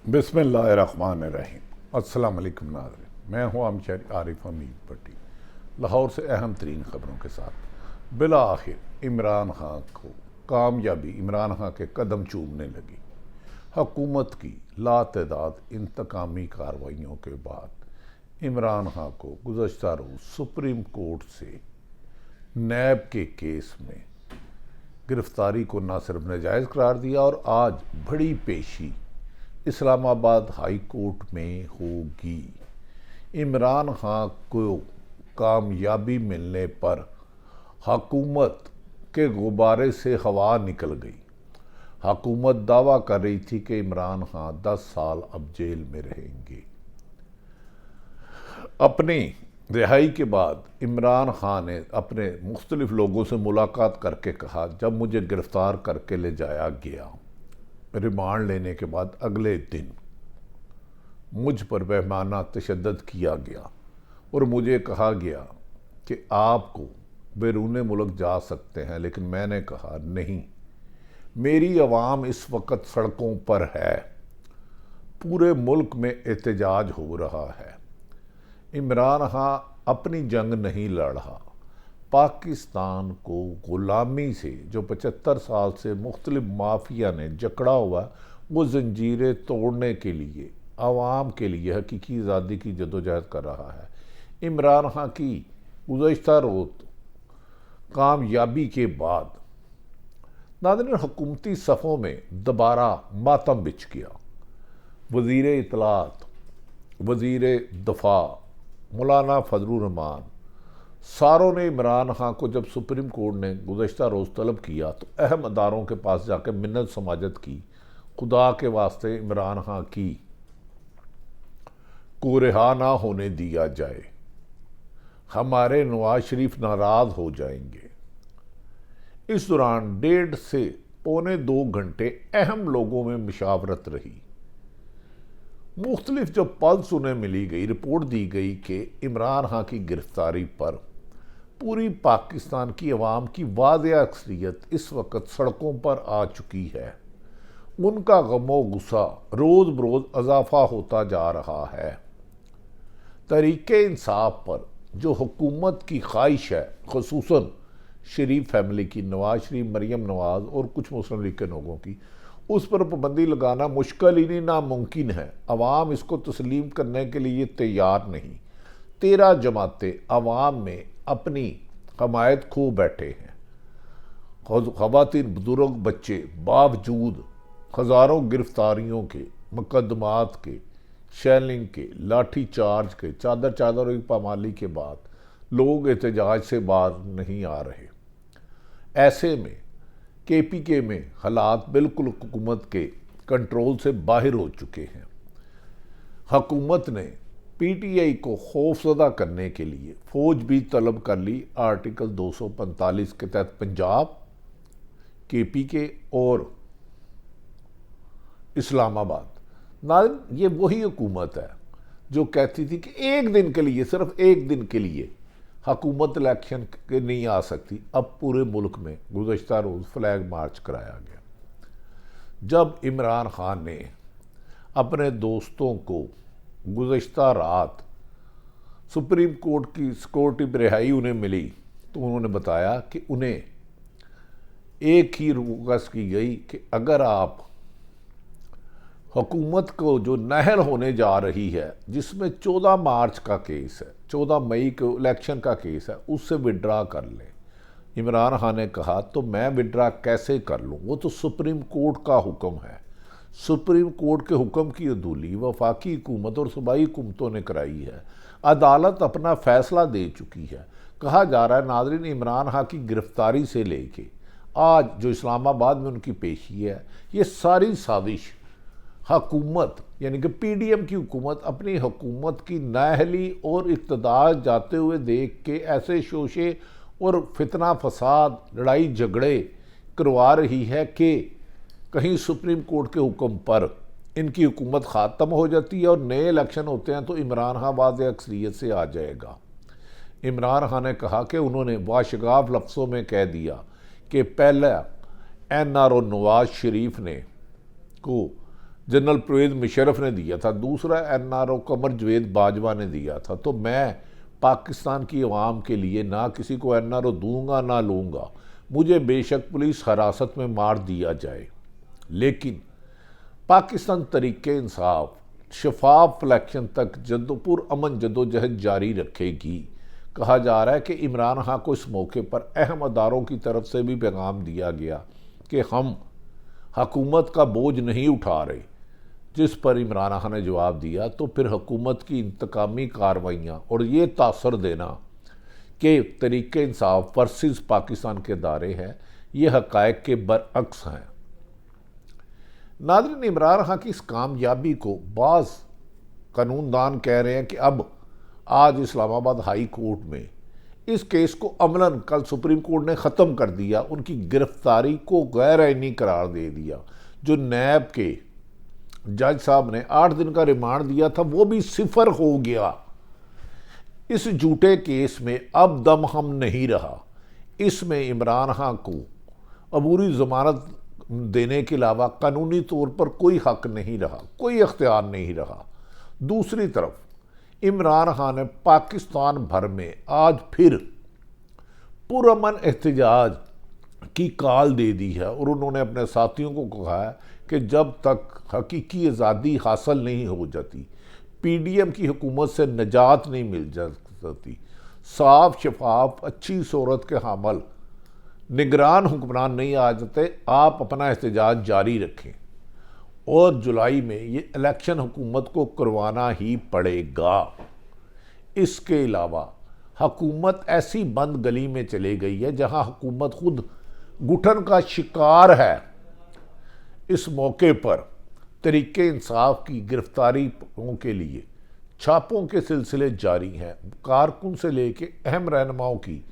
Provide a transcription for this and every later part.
बिस्मिल्लाहिर्रहमानिर्रहीम। अस्सलाम वालेकुम नाज़रीन, मैं हूँ आमशहरी आरिफ हमीद भट्टी, लाहौर से अहम तरीन ख़बरों के साथ। बिला आखिर इमरान खां को कामयाबी इमरान खां के कदम चूमने लगी। हुकूमत की लातदाद इंतकामी कार्रवाइयों के बाद इमरान खां को गुज़श्ता रोज़ सुप्रीम कोर्ट से नैब के केस में गिरफ्तारी को न सिर्फ नाजायज़ करार दिया और आज बड़ी पेशी इस्लामाबाद हाई कोर्ट में होगी। इमरान खां को कामयाबी मिलने पर हुकूमत के गुब्बारे से हवा निकल गई। हुकूमत दावा कर रही थी कि इमरान खां 10 साल अब जेल में रहेंगे। अपनी रिहाई के बाद इमरान खां ने अपने मुख्तलिफ लोगों से मुलाकात करके कहा, जब मुझे गिरफ्तार करके ले जाया गया, रिमांड लेने के बाद अगले दिन मुझ पर बेईमाना तशद्दुद किया गया और मुझे कहा गया कि आपको बैरून मुल्क जा सकते हैं, लेकिन मैंने कहा नहीं, मेरी आवाम इस वक्त सड़कों पर है, पूरे मुल्क में एहतजाज हो रहा है। इमरान खां अपनी जंग नहीं लड़ रहा, पाकिस्तान को ग़ुलामी से जो 75 साल से मुख्तलिफ माफिया ने जकड़ा हुआ, वो जंजीरें तोड़ने के लिए आवाम के लिए हकीकी आज़ादी की जदोजहद कर रहा है। इमरान खां की गुज़श्ता रोज़ कामयाबी के बाद नाज़रीन हुकूमती सफ़ों में दोबारा मातम बिछ गया। वज़ीर इत्तलात, वज़ीर दफ़ा मौलाना फजलुर रहमान सारों ने इमरान खां को जब सुप्रीम कोर्ट ने गुज़श्ता रोज़ तलब किया तो अहम अदारों के पास जाकर मिन्नत समाजत की, खुदा के वास्ते इमरान खां की को रिहा ना होने दिया जाए, हमारे नवाज शरीफ नाराज़ हो जाएंगे। इस दौरान 1.5 से पौने 2 घंटे अहम लोगों में मुशावरत रही। मुख्तलिफ जो पल्स उन्हें मिली गई, रिपोर्ट दी गई कि इमरान खां की गिरफ्तारी पर पूरी पाकिस्तान की अवाम की वाज़ेह अक्सरियत इस वक्त सड़कों पर आ चुकी है। उनका गमो गुस्सा रोज़ बरोज़ इजाफा होता जा रहा है। तहरीके इंसाफ पर जो हुकूमत की ख्वाहिश है, खुसूसन शरीफ फैमिली की, नवाज शरीफ, मरियम नवाज और कुछ मुस्लिम लीग के लोगों की, उस पर पाबंदी लगाना मुश्किल ही नहीं, नामुमकिन है। अवाम इसको तस्लीम करने के लिए तैयार नहीं। 13 जमातें अवाम में अपनी हमायत खो बैठे हैं। ख़वातीन, बुजुर्ग, बच्चे, बावजूद हज़ारों गिरफ्तारियों के, मुकदमात के, शेलिंग के, लाठी चार्ज के, चादर की पामाली के बाद लोग एहतजाज से बाहर नहीं आ रहे। ऐसे में KPK में हालात बिल्कुल हुकूमत के कंट्रोल से बाहर हो चुके हैं। हुकूमत ने PTI को खौफजदा करने के लिए फ़ौज भी तलब कर ली। आर्टिकल 245 के तहत पंजाब, KPK और इस्लामाबाद। नाज़रीन, ये वही हुकूमत है जो कहती थी कि एक दिन के लिए, सिर्फ एक दिन के लिए हुकूमत इलेक्शन के नहीं आ सकती। अब पूरे मुल्क में गुज़श्ता रोज़ फ्लैग मार्च कराया गया। जब इमरान खान ने अपने दोस्तों को गुज़श्ता रात सुप्रीम कोर्ट की सिक्योरिटी पर रिहाई उन्हें मिली, तो उन्होंने बताया कि उन्हें एक ही रिक्वेस्ट की गई कि अगर आप हुकूमत को जो नहल होने जा रही है, जिसमें 14 मार्च का केस है, 14 मई को इलेक्शन का केस है, उससे विड्रा कर लें। इमरान खान ने कहा, तो मैं विड्रा कैसे कर लूँ, वो तो सुप्रीम कोर्ट का हुक्म है। सुप्रीम कोर्ट के हुक्म की अदूली वफाकी हुकूमत और सूबाई हुकूमतों ने कराई है। अदालत अपना फैसला दे चुकी है। कहा जा रहा है नाज़रीन, इमरान खान की गिरफ्तारी से लेके आज जो इस्लामाबाद में उनकी पेशी है, ये सारी साजिश हुकूमत यानी कि PDM की हुकूमत अपनी हुकूमत की नाअहली और इक़्तिदार जाते हुए देख के ऐसे शोशे और फितना फसाद, लड़ाई झगड़े करवा रही है कि कहीं सुप्रीम कोर्ट के हुक्म पर इनकी हुकूमत ख़त्म हो जाती है और नए इलेक्शन होते हैं तो इमरान खां वाज़ेह अक्सरियत से आ जाएगा। इमरान खान ने कहा कि उन्होंने वाशगाफ लफ्ज़ों में कह दिया कि पहला NRO नवाज शरीफ ने को जनरल परवेज़ मुशर्रफ ने दिया था, दूसरा NRO कमर जवेद बाजवा ने दिया था। तो मैं पाकिस्तान की अवाम के लिए ना किसी को NRO दूंगा ना लूँगा। मुझे बेशक पुलिस हिरासत में मार दिया जाए, लेकिन पाकिस्तान तरीके इंसाफ शफाफ इलेक्शन तक पुरअमन जदोजहद जारी रखेगी। कहा जा रहा है कि इमरान खान को इस मौके पर अहम अदारों की तरफ से भी पैगाम दिया गया कि हम हुकूमत का बोझ नहीं उठा रहे, जिस पर इमरान खान ने जवाब दिया तो फिर हुकूमत की इंतकामी कार्रवाइयाँ और ये तासर देना कि तरीके इंसाफ वर्सेस पाकिस्तान के दायरे हैं, ये हक़ाइक़ के बरअक्स हैं। नाज़रीन, इमरान खान की इस कामयाबी को बाज़ कानूनदान कह रहे हैं कि अब आज इस्लामाबाद हाई कोर्ट में इस केस को अमलन कल सुप्रीम कोर्ट ने ख़त्म कर दिया, उनकी गिरफ्तारी को गैर आइनी करार दे दिया। जो नैब के जज साहब ने 8 दिन का रिमांड दिया था वो भी सिफर हो गया। इस झूठे केस में अब दम हम नहीं रहा। इसमें इमरान खान को अबूरी ज़मानत देने के अलावा कानूनी तौर पर कोई हक नहीं रहा, कोई इख्तियार नहीं रहा। दूसरी तरफ इमरान खान ने पाकिस्तान भर में आज फिर पुरअमन एहतजाज की कॉल दे दी है और उन्होंने अपने साथियों को कहा है कि जब तक हकीकी आज़ादी हासिल नहीं हो जाती, PDM की हुकूमत से निजात नहीं मिल जाती, साफ शफाफ अच्छी सूरत के हामल निगरान हुक्मरान नहीं आ जाते, आप अपना एहतजाज जारी रखें और जुलाई में ये इलेक्शन हुकूमत को करवाना ही पड़ेगा। इसके अलावा हुकूमत ऐसी बंद गली में चली गई है जहां हुकूमत खुद घुटन का शिकार है। इस मौके पर तरीके इंसाफ की गिरफ्तारियों के लिए छापों के सिलसिले जारी हैं। कारकुन से लेके अहम रहनुमाओं की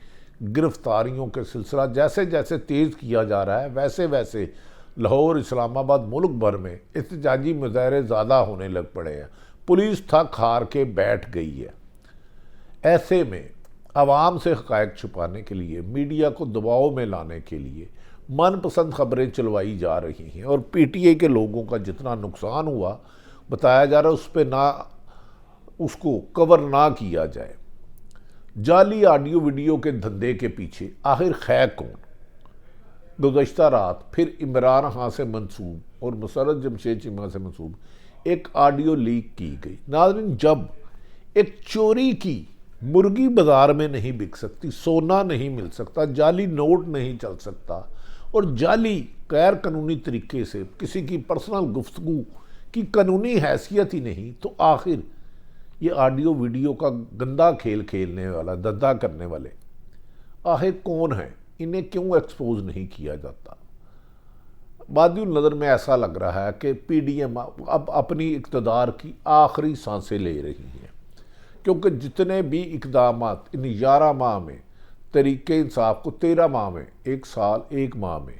गिरफ्तारियों का सिलसिला जैसे जैसे तेज़ किया जा रहा है, वैसे वैसे लाहौर, इस्लामाबाद, मुल्क भर में एहतजाजी मुजाहरे ज़्यादा होने लग पड़े हैं। पुलिस थक हार के बैठ गई है। ऐसे में आवाम से हक़ाइक़ छुपाने के लिए, मीडिया को दबाव में लाने के लिए मनपसंद खबरें चलवाई जा रही हैं और PTI के लोगों का जितना नुकसान हुआ बताया जा रहा है उस पर ना उसको कवर ना किया जाए। जाली ऑडियो वीडियो के धंधे के पीछे आखिर है कौन? गुज़श्ता रात फिर इमरान खान से मंसूब और मुसर्रत जमशेद चीमा से मंसूब एक ऑडियो लीक की गई। नाज़रीन, जब एक चोरी की मुर्गी बाजार में नहीं बिक सकती, सोना नहीं मिल सकता, जाली नोट नहीं चल सकता और जाली गैर कानूनी तरीके से किसी की पर्सनल गुफ्तगू की कानूनी हैसियत ही नहीं, तो आखिर ये ऑडियो वीडियो का गंदा खेल खेलने वाला, धंधा करने वाले आखिर कौन है? इन्हें क्यों एक्सपोज नहीं किया जाता? बादियुल नज़र में ऐसा लग रहा है कि PDM अब अपनी इक़्तिदार की आखिरी सांसें ले रही है, क्योंकि जितने भी इक़दाम इन 11 माह में तरीके इंसाफ को 13 माह में, 1 साल 1 माह में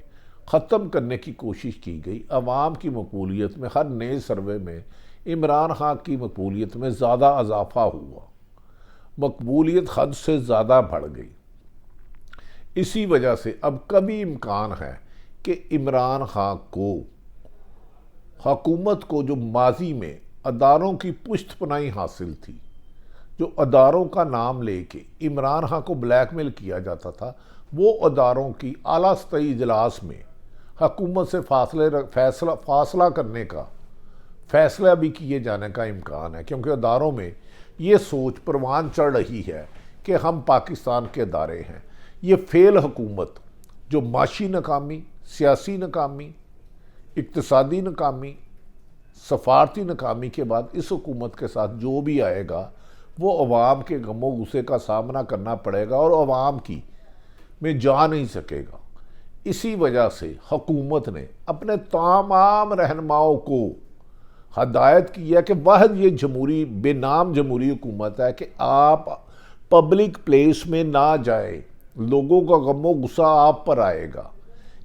ख़त्म करने की कोशिश की गई। अवाम की मकबूलियत में हर नए सर्वे में इमरान खान की मकबूलियत में ज़्यादा इजाफा हुआ, मकबूलियत हद से ज़्यादा बढ़ गई। इसी वजह से अब कभी इम्कान है कि इमरान खान को हुकूमत को जो माजी में अदारों की पुश्तपनाही हासिल थी, जो अदारों का नाम लेके इमरान खान को ब्लैकमेल किया जाता था, वो अदारों की आला सतही इजलास में हुकूमत से फासला करने का फैसला भी किए जाने का इम्कान है, क्योंकि अदारों में ये सोच परवान चढ़ रही है कि हम पाकिस्तान के अदारे हैं। ये फेल हुकूमत जो माशी नाकामी, सियासी नाकामी, इक्तिसादी नाकामी, सफारती नाकामी के बाद इस हुकूमत के साथ जो भी आएगा वो अवाम के गमो गुस्से का सामना करना पड़ेगा और अवाम की में जा नहीं सकेगा। इसी वजह से हुकूमत ने अपने तमाम रहनुमाओं को हदायत की है कि वह ये जमहूरी बेनाम जमहूरी हुकूमत है कि आप पब्लिक प्लेस में ना जाए, लोगों का गमो गुस्सा आप पर आएगा,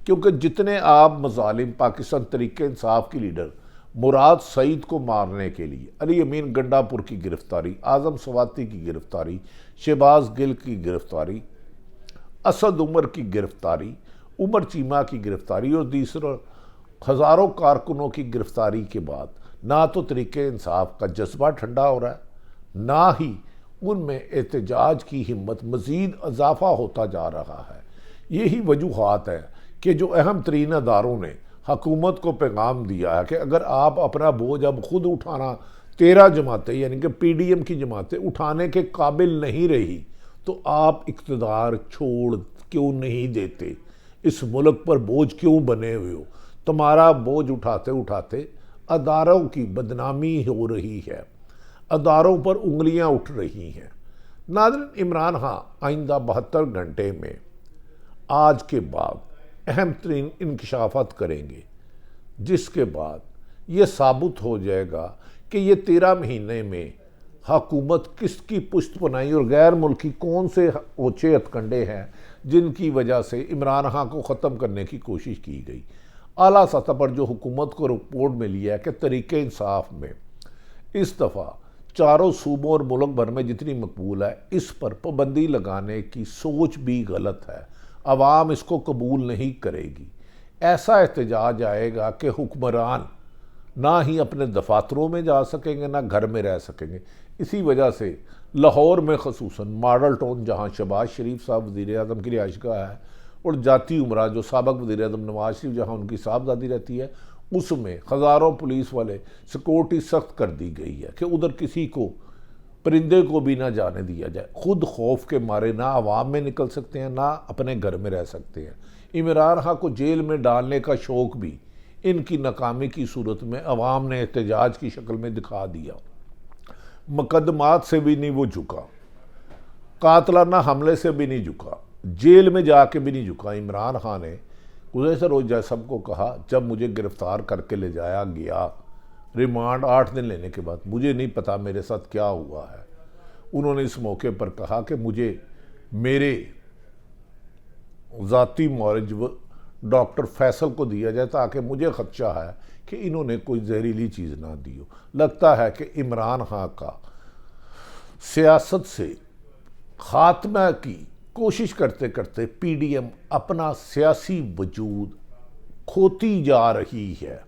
क्योंकि जितने आप मजालिम पाकिस्तान तरीके इंसाफ की लीडर मुराद सईद को मारने के लिए अली अमीन गंडापुर की गिरफ्तारी, आज़म सवाती की गिरफ्तारी, शहबाज गिल की गिरफ्तारी, असद उमर की गिरफ्तारी, उमर चीमा की गिरफ्तारी और दूसरा हज़ारों कारकुनों की गिरफ्तारी के बाद ना तो तरीके इंसाफ का जज्बा ठंडा हो रहा है, ना ही उनमें एहतजाज की हिम्मत मज़ीद इजाफा होता जा रहा है। यही वजूहात है कि जो अहम तरीन अदारों ने हकूमत को पैगाम दिया है कि अगर आप अपना बोझ अब खुद उठाना 13 जमातें यानी कि PDM की जमातें उठाने के काबिल नहीं रही तो आप इक़्तिदार छोड़ क्यों नहीं देते, इस मुल्क पर बोझ क्यों बने हुए हो। तुम्हारा बोझ उठाते उठाते अदारों की बदनामी हो रही है, अदारों पर उंगलियां उठ रही हैं। नाज़रीन, इमरान खान आइंदा 72 घंटे में आज के बाद अहम तरीन इंकशाफात करेंगे, जिसके बाद ये साबित हो जाएगा कि ये 13 महीने में हुकूमत किसकी पुश्त बनाई और गैर मुल्की कौन से ओछे हथकंडे हैं जिनकी वजह से इमरान खान को ख़त्म करने की कोशिश की गई। आला सतह पर जो हुकूमत को रिपोर्ट मिली है कि तरीके इंसाफ में इस दफ़ा चारों सूबों और मुल्क भर में जितनी मकबूल है, इस पर पाबंदी लगाने की सोच भी गलत है। अवाम इसको कबूल नहीं करेगी। ऐसा एहतजाज आएगा कि हुक्मरान ना ही अपने दफातरों में जा सकेंगे ना घर में रह सकेंगे। इसी वजह से लाहौर में खसूसन मॉडल टाउन, जहाँ शहबाज शरीफ साहब वज़ीर आज़म की रिहाइशगाह है, और जाती उमरा जो साबक वज़ीर आज़म नवाज शरीफ जहाँ उनकी साहबजादी रहती है, उसमें हज़ारों पुलिस वाले सिक्योरिटी सख्त कर दी गई है कि उधर किसी को परिंदे को भी ना जाने दिया जाए। खुद खौफ के मारे ना आवाम में निकल सकते हैं ना अपने घर में रह सकते हैं। इमरान खान को जेल में डालने का शौक़ भी इनकी नाकामी की सूरत में अवाम ने एहतजाज की शक्ल में दिखा दिया। मुकदमात से भी नहीं वो झुका, कातलाना हमले से भी नहीं झुका, जेल में जाके भी नहीं झुका। इमरान खान ने गुज़श्ता रोज़ जैसब को कहा, जब मुझे गिरफ़्तार करके ले जाया गया रिमांड 8 दिन लेने के बाद, मुझे नहीं पता मेरे साथ क्या हुआ है। उन्होंने इस मौके पर कहा कि मुझे मेरे ज़ाती मौरज डॉक्टर फैसल को दिया जाए ताकि मुझे ख़दशा है कि इन्होंने कोई जहरीली चीज़ ना दी हो। लगता है कि इमरान खान का सियासत से ख़ात्मा की कोशिश करते करते PDM अपना सियासी वजूद खोती जा रही है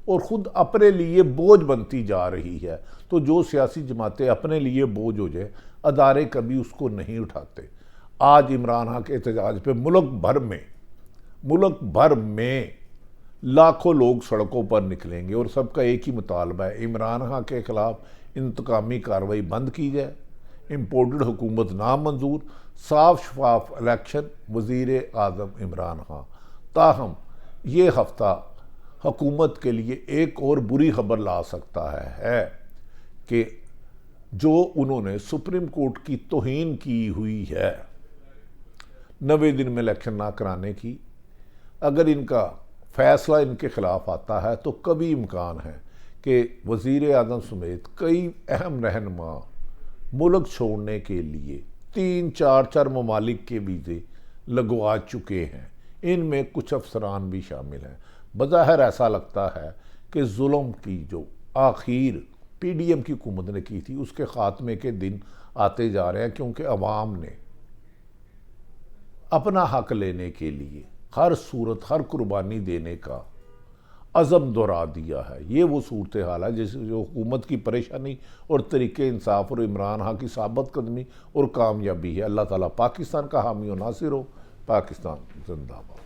और ख़ुद अपने लिए बोझ बनती जा रही है। तो जो सियासी जमातें अपने लिए बोझ हो जाए, अदारे कभी उसको नहीं उठाते। आज इमरान खान के एहतजाज पे मुल्क भर में लाखों लोग सड़कों पर निकलेंगे और सबका एक ही मुतालबा है, इमरान खान के ख़िलाफ़ इंतकामी कार्रवाई बंद की जाए, इम्पोर्टेड हुकूमत नामंजूर, साफ शफाफ इलेक्शन, वज़ीर आज़म इमरान खान। ताहम ये हफ्ता हुकूमत के लिए एक और बुरी खबर ला सकता है कि जो उन्होंने सुप्रीम कोर्ट की तौहीन की हुई है 90 दिन में इलेक्शन ना कराने की, अगर इनका फैसला इनके खिलाफ आता है तो कभी इम्कान है कि वज़ीर आज़म समेत कई अहम रहनुमा मुल्क छोड़ने के लिए 3-4 ममालिक के वीज़े लगवा चुके हैं। इनमें कुछ अफसरान भी शामिल हैं। बज़ाहिर ऐसा लगता है कि जुल्म की जो आखिर PDM की हुकूमत ने की थी उसके ख़ात्मे के दिन आते जा रहे हैं, क्योंकि अवाम ने अपना हक लेने के लिए हर सूरत हर कुर्बानी देने का अज़म दोहरा दिया है। ये वो सूरत हाल है जिस जो हुकूमत की परेशानी और तरीके इंसाफ और इमरान खान की साबित कदमी और कामयाबी है। अल्लाह ताला पाकिस्तान का हामी और नासिर हो। पाकिस्तान जिंदाबाद।